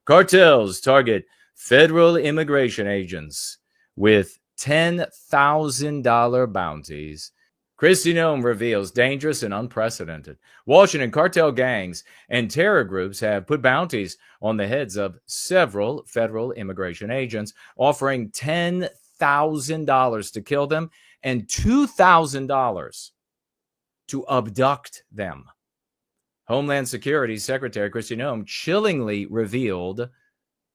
Cartels target federal immigration agents with $10,000 bounties. Kristi Noem reveals dangerous and unprecedented. Washington cartel gangs and terror groups have put bounties on the heads of several federal immigration agents, offering $10,000 to kill them and $2,000 to abduct them. Homeland Security Secretary Kristi Noem chillingly revealed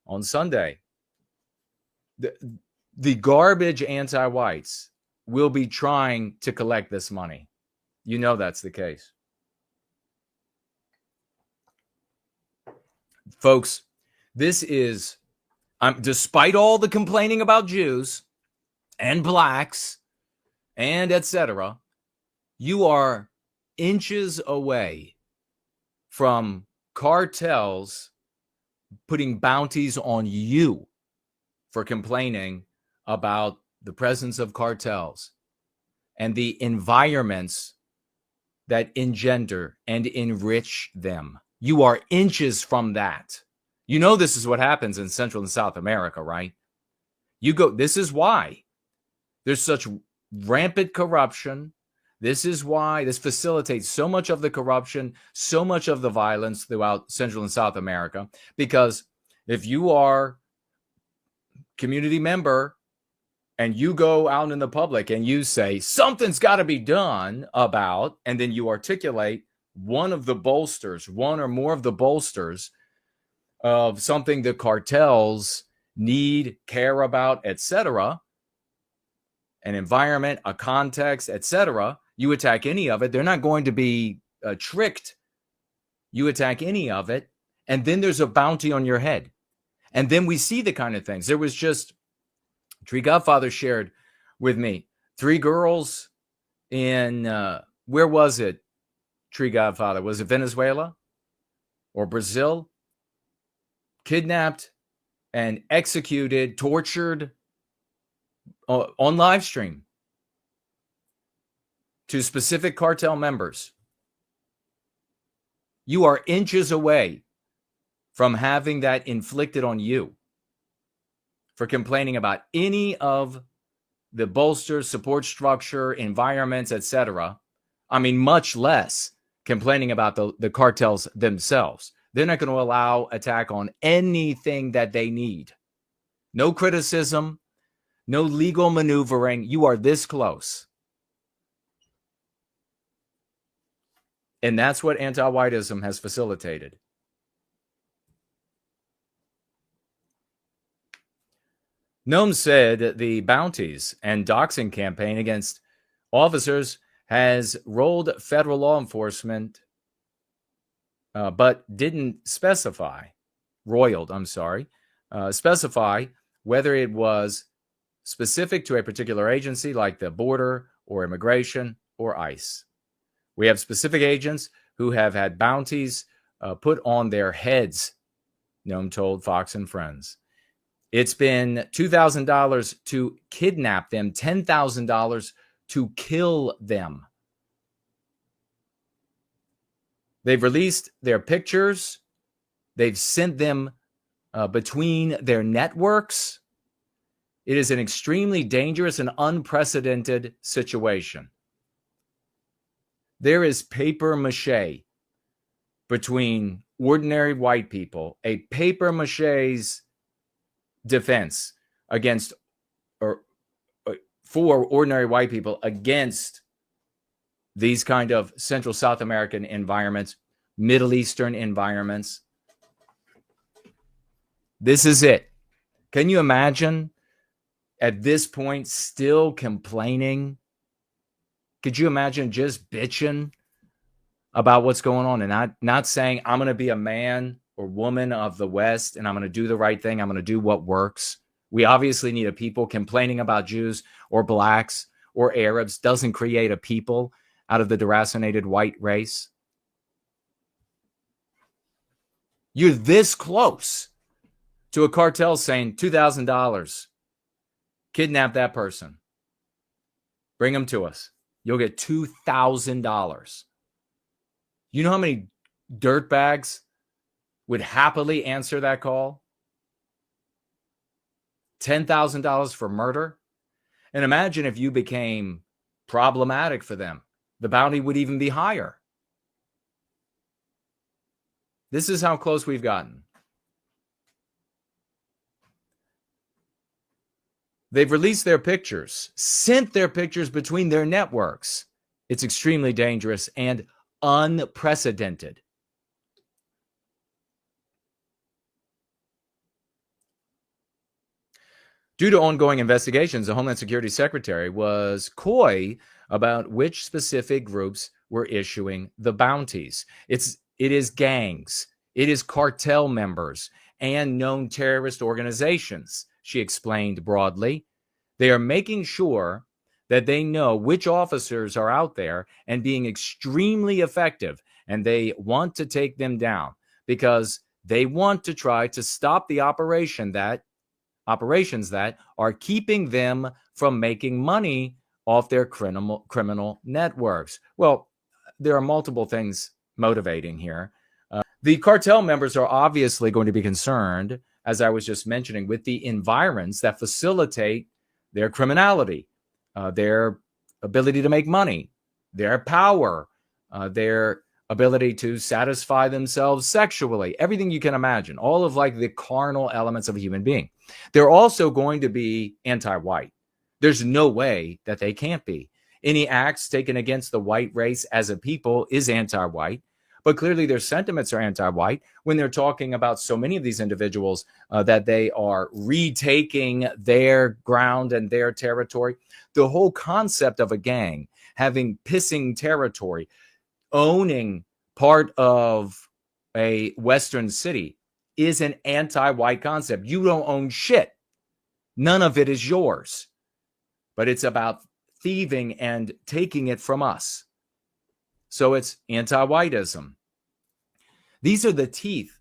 on Sunday the garbage anti-whites will be trying to collect this money. You know that's the case. Folks, this is, despite all the complaining about Jews and blacks and etc., you are inches away from cartels putting bounties on you for complaining about the presence of cartels and the environments that engender and enrich them. You are inches from that. You know this is what happens in Central and South America, right? This is why there's such rampant corruption. This is why this facilitates so much of the corruption, so much of the violence throughout Central and South America. Because if you are a community member and you go out in the public and you say something's got to be done about, and then you articulate one or more of the bolsters of something the cartels need, care about, etc., an environment, a context, etc., you attack any of it, they're not going to be tricked. You attack any of it, and then there's a bounty on your head. And then we see the kind of things. There was just, Tree Godfather shared with me, 3 girls in, where was it, Tree Godfather? Was it Venezuela or Brazil? Kidnapped and executed, tortured on live stream to specific cartel members. You are inches away from having that inflicted on you for complaining about any of the bolsters, support structure, environments, etc. I mean, much less complaining about the cartels themselves. They're not going to allow attack on anything that they need. No criticism, no legal maneuvering. You are this close. And that's what anti-whiteism has facilitated. Noem said the bounties and doxing campaign against officers has rolled federal law enforcement, but didn't specify whether it was specific to a particular agency like the border or immigration or ICE. We have specific agents who have had bounties put on their heads, Noem told Fox and Friends. It's been $2,000 to kidnap them, $10,000 to kill them. They've released their pictures. They've sent them between their networks. It is an extremely dangerous and unprecedented situation. There is paper mache between ordinary white people, a paper mache's defense against or for ordinary white people against these kind of Central South American environments, Middle Eastern environments. This is it. Can you imagine at this point still complaining? Could you imagine just bitching about what's going on and not saying, I'm going to be a man or woman of the West and I'm going to do the right thing. I'm going to do what works. We obviously need a people. Complaining about Jews or blacks or Arabs doesn't create a people out of the deracinated white race. You're this close to a cartel saying $2,000, kidnap that person, bring them to us. You'll get $2,000. You know how many dirtbags would happily answer that call $10,000 for murder. And imagine if you became problematic for them. The bounty would even be higher. This is how close we've gotten. They've released their pictures, sent their pictures between their networks. It's extremely dangerous and unprecedented. Due to ongoing investigations, the Homeland Security Secretary was coy about which specific groups were issuing the bounties. It is gangs, it is cartel members, and known terrorist organizations, she explained broadly. They are making sure that they know which officers are out there and being extremely effective, and they want to take them down because they want to try to stop the operations that are keeping them from making money off their criminal networks. Well, there are multiple things motivating here. The cartel members are obviously going to be concerned, as I was just mentioning, with the environments that facilitate their criminality, their ability to make money, their power, their ability to satisfy themselves sexually, everything you can imagine, all of like the carnal elements of a human being. They're also going to be anti-white. There's no way that they can't be. Any acts taken against the white race as a people is anti-white, but clearly their sentiments are anti-white when they're talking about so many of these individuals that they are retaking their ground and their territory. The whole concept of a gang having pissing territory, owning part of a Western city is an anti-white concept. You don't own shit. None of it is yours. But it's about thieving and taking it from us. So it's anti-whiteism. These are the teeth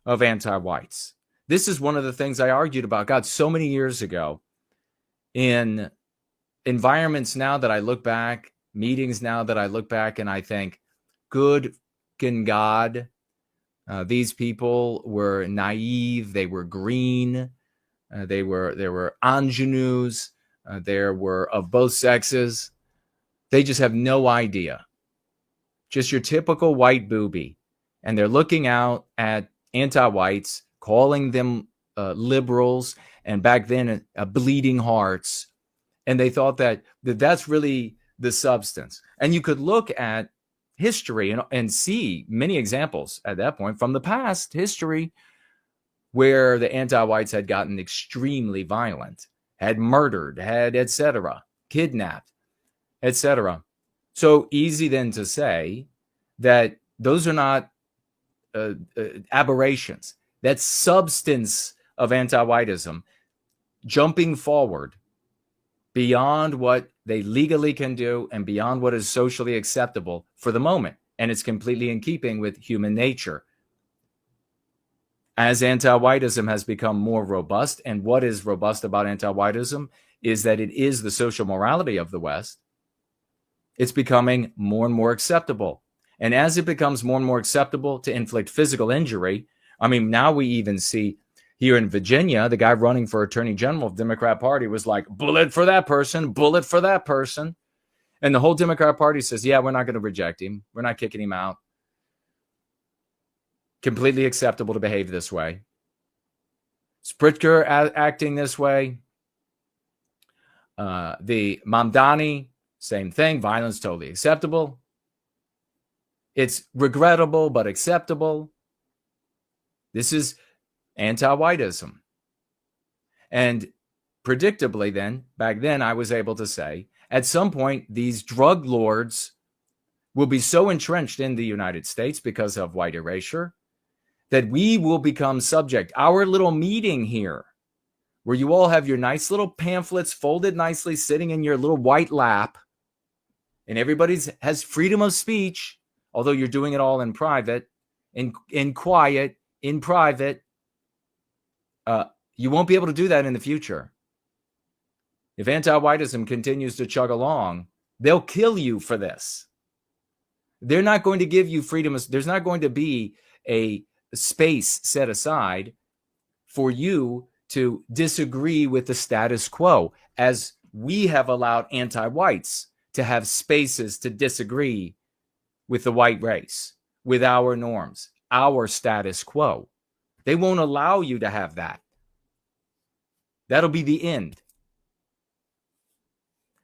of anti-whites. This is one of the things I argued about, God, so many years ago in environments now that I look back, meetings now that I look back and I think, good God, these people were naive, they were green, they were ingenues, there were of both sexes. They just have no idea. Just your typical white booby. And they're looking out at anti-whites, calling them liberals, and back then bleeding hearts. And they thought that that's really the substance. And you could look at history and see many examples at that point from the past history where the anti-whites had gotten extremely violent, had murdered, had etc., kidnapped, etc. So easy then to say that those are not aberrations. That substance of anti-whiteism jumping forward beyond what they legally can do and beyond what is socially acceptable for the moment. And it's completely in keeping with human nature. As anti-whiteism has become more robust, and what is robust about anti-whiteism is that it is the social morality of the West, it's becoming more and more acceptable. And as it becomes more and more acceptable to inflict physical injury, I mean, now we even see here in Virginia, the guy running for Attorney General of the Democrat Party was like, bullet for that person, bullet for that person. And the whole Democrat Party says, yeah, we're not going to reject him. We're not kicking him out. Completely acceptable to behave this way. Spritker acting this way. The Mamdani, same thing. Violence totally acceptable. It's regrettable but acceptable. This is anti-whiteism. And predictably then, back then, I was able to say, at some point, these drug lords will be so entrenched in the United States because of white erasure that we will become subject. Our little meeting here, where you all have your nice little pamphlets folded nicely, sitting in your little white lap, and everybody has freedom of speech, although you're doing it all in private, in quiet, in private. You won't be able to do that in the future. If anti-whiteism continues to chug along, they'll kill you for this. They're not going to give you freedom. There's not going to be a space set aside for you to disagree with the status quo, as we have allowed anti-whites to have spaces to disagree with the white race, with our norms, our status quo. They won't allow you to have that. That'll be the end.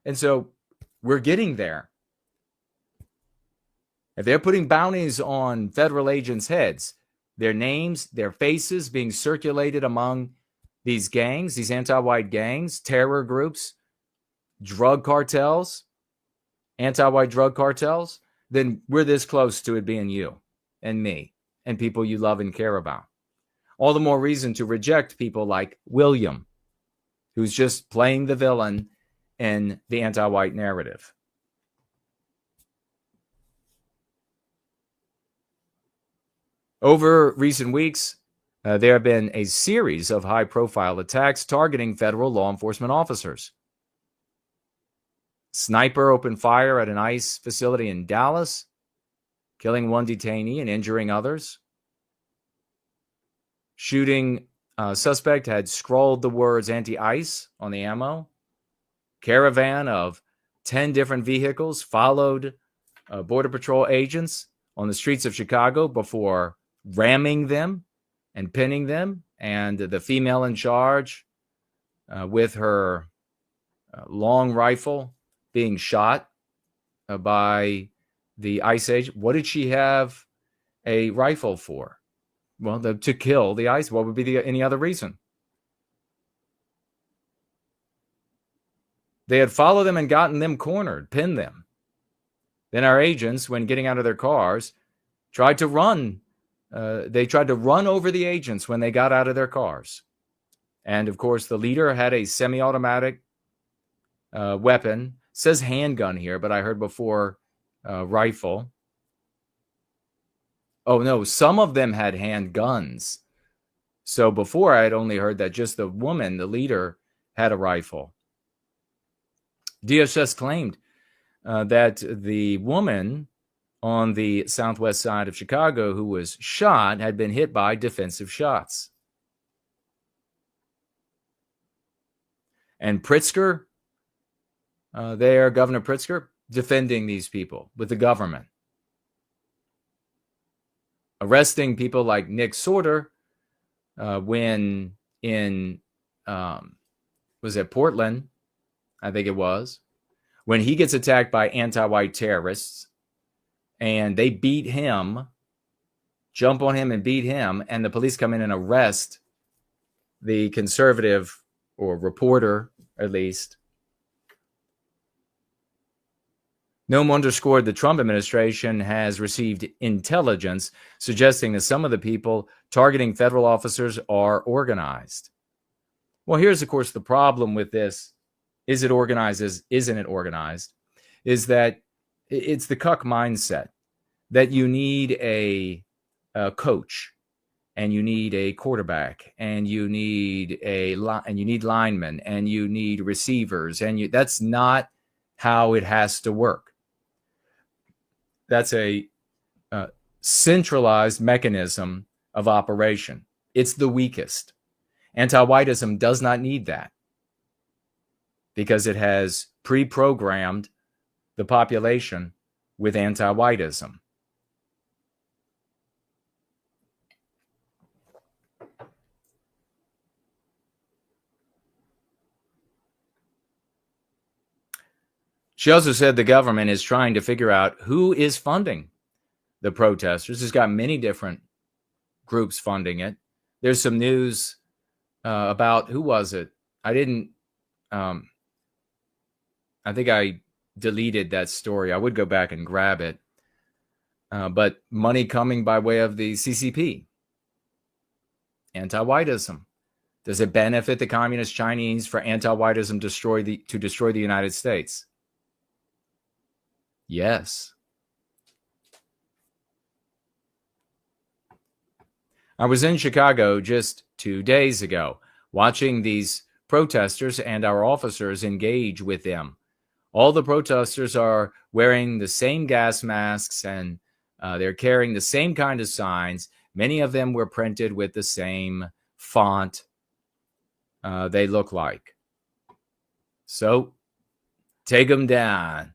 And so we're getting there. If they're putting bounties on federal agents' heads, their names, their faces being circulated among these gangs, these anti-white gangs, terror groups, drug cartels, anti-white drug cartels, then we're this close to it being you and me and people you love and care about. All the more reason to reject people like William, who's just playing the villain in the anti-white narrative. Over recent weeks, there have been a series of high-profile attacks targeting federal law enforcement officers. Sniper opened fire at an ICE facility in Dallas, killing one detainee and injuring others. Shooting suspect had scrawled the words anti-ICE on the ammo. Caravan of 10 different vehicles followed Border Patrol agents on the streets of Chicago before ramming them and pinning them. And the female in charge with her long rifle being shot by the ICE agent. What did she have a rifle for? Well, to kill the ICE. What would be any other reason? They had followed them and gotten them cornered, pinned them. Then our agents, when getting out of their cars, tried to run. They tried to run over the agents when they got out of their cars. And of course, the leader had a semi-automatic weapon. Says handgun here, but I heard before rifle. Oh, no, some of them had handguns. So before I had only heard that just the woman, the leader, had a rifle. DHS claimed that the woman on the southwest side of Chicago who was shot had been hit by defensive shots. And Pritzker, Governor Pritzker, defending these people with the government. Arresting people like Nick Sorter when in, was it Portland? I think it was. When he gets attacked by anti-white terrorists and they beat him, jump on him and beat him, and the police come in and arrest the conservative or reporter, at least. Noam underscored the Trump administration has received intelligence suggesting that some of the people targeting federal officers are organized. Well, here's, of course, the problem with this. Is it organized? Isn't it organized? Is that it's the cuck mindset that you need a coach, and you need a quarterback, and you need linemen, and you need receivers, and that's not how it has to work. That's a centralized mechanism of operation. It's the weakest. Anti-whiteism does not need that because it has pre-programmed the population with anti-whiteism. She also said the government is trying to figure out who is funding the protesters. It's got many different groups funding it. There's some news about, who was it? I think I deleted that story. I would go back and grab it. But money coming by way of the CCP. Anti-whiteism. Does it benefit the communist Chinese for anti-whiteism to destroy the United States? Yes. I was in Chicago just 2 days ago, watching these protesters and our officers engage with them. All the protesters are wearing the same gas masks, and they're carrying the same kind of signs. Many of them were printed with the same font. they look like. So take them down,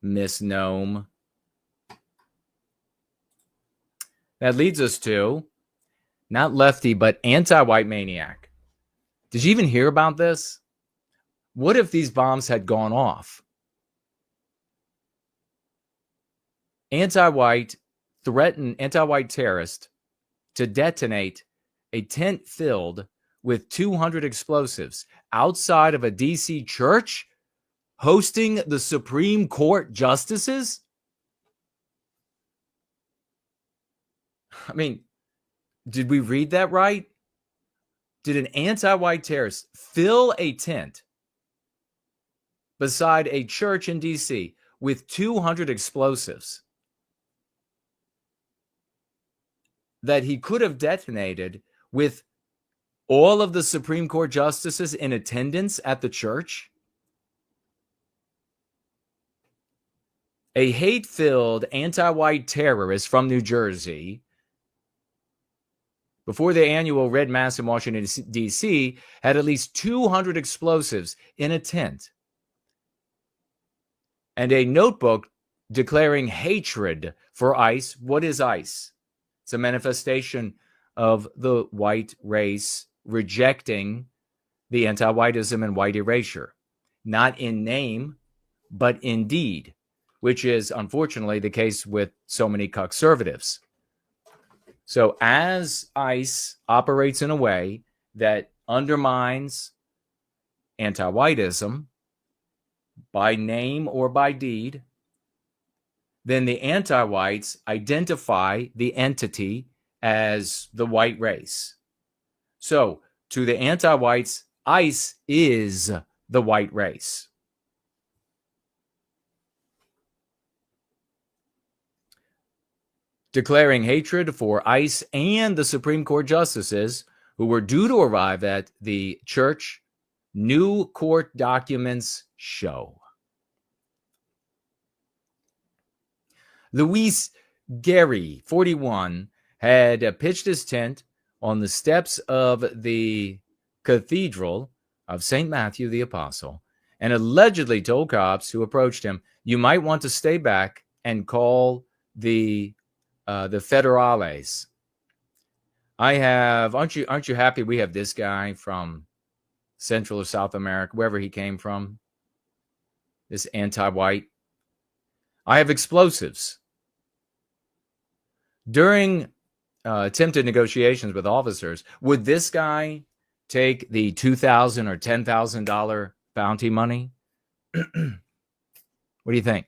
Miss Gnome. That leads us to not lefty, but anti-white maniac. Did you even hear about this? What if these bombs had gone off? Anti-white terrorist to detonate a tent filled with 200 explosives outside of a DC church hosting the Supreme Court justices? I mean, did we read that right? Did an anti-white terrorist fill a tent beside a church in DC with 200 explosives that he could have detonated with all of the Supreme Court justices in attendance at the church? A hate-filled anti-white terrorist from New Jersey, before the annual Red Mass in Washington, D.C., had at least 200 explosives in a tent and a notebook declaring hatred for ICE. What is ICE? It's a manifestation of the white race rejecting the anti-whiteism and white erasure, not in name, but in deed, which is unfortunately the case with so many conservatives. So as ICE operates in a way that undermines anti-whiteism by name or by deed, then the anti-whites identify the entity as the white race. So to the anti-whites, ICE is the white race. Declaring hatred for ICE and the Supreme Court justices who were due to arrive at the church, new court documents show. Luis Gary, 41, had pitched his tent on the steps of the Cathedral of St. Matthew the Apostle and allegedly told cops who approached him, "You might want to stay back and call the federales." Aren't you happy we have this guy from Central or South America, wherever he came from, this anti-white? I have explosives. During attempted negotiations with officers, would this guy take the $2,000 or $10,000 bounty money? What do you think?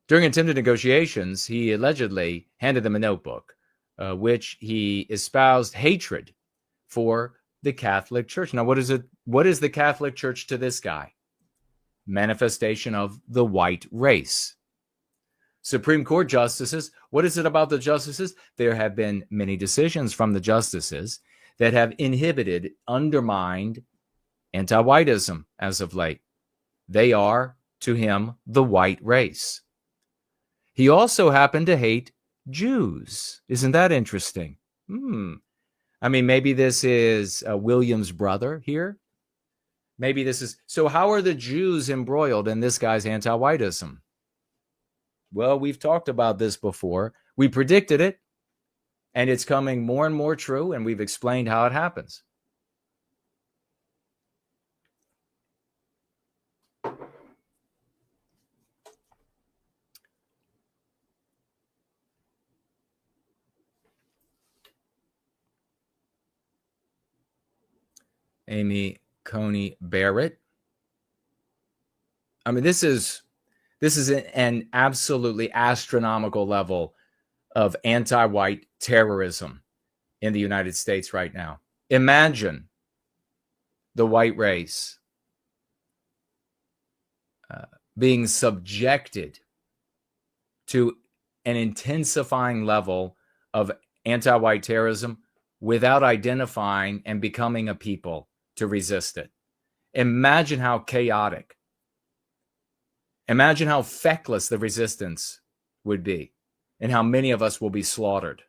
During attempted negotiations, he allegedly handed them a notebook, which he espoused hatred for the Catholic Church. Now, what is it? What is the Catholic Church to this guy? Manifestation of the white race. Supreme Court justices, what is it about the justices? There have been many decisions from the justices that have inhibited, undermined anti-whiteism as of late. They are, to him, the white race. He also happened to hate Jews. Isn't that interesting? I mean, maybe this is William's brother here. Maybe this is... So how are the Jews embroiled in this guy's anti-whiteism? Well, we've talked about this before. We predicted it, and it's coming more and more true, and we've explained how it happens. Amy Coney Barrett. I mean, this is an absolutely astronomical level of anti-white terrorism in the United States right now. Imagine the white race being subjected to an intensifying level of anti-white terrorism without identifying and becoming a people to resist it. Imagine how chaotic. Imagine how feckless the resistance would be and how many of us will be slaughtered.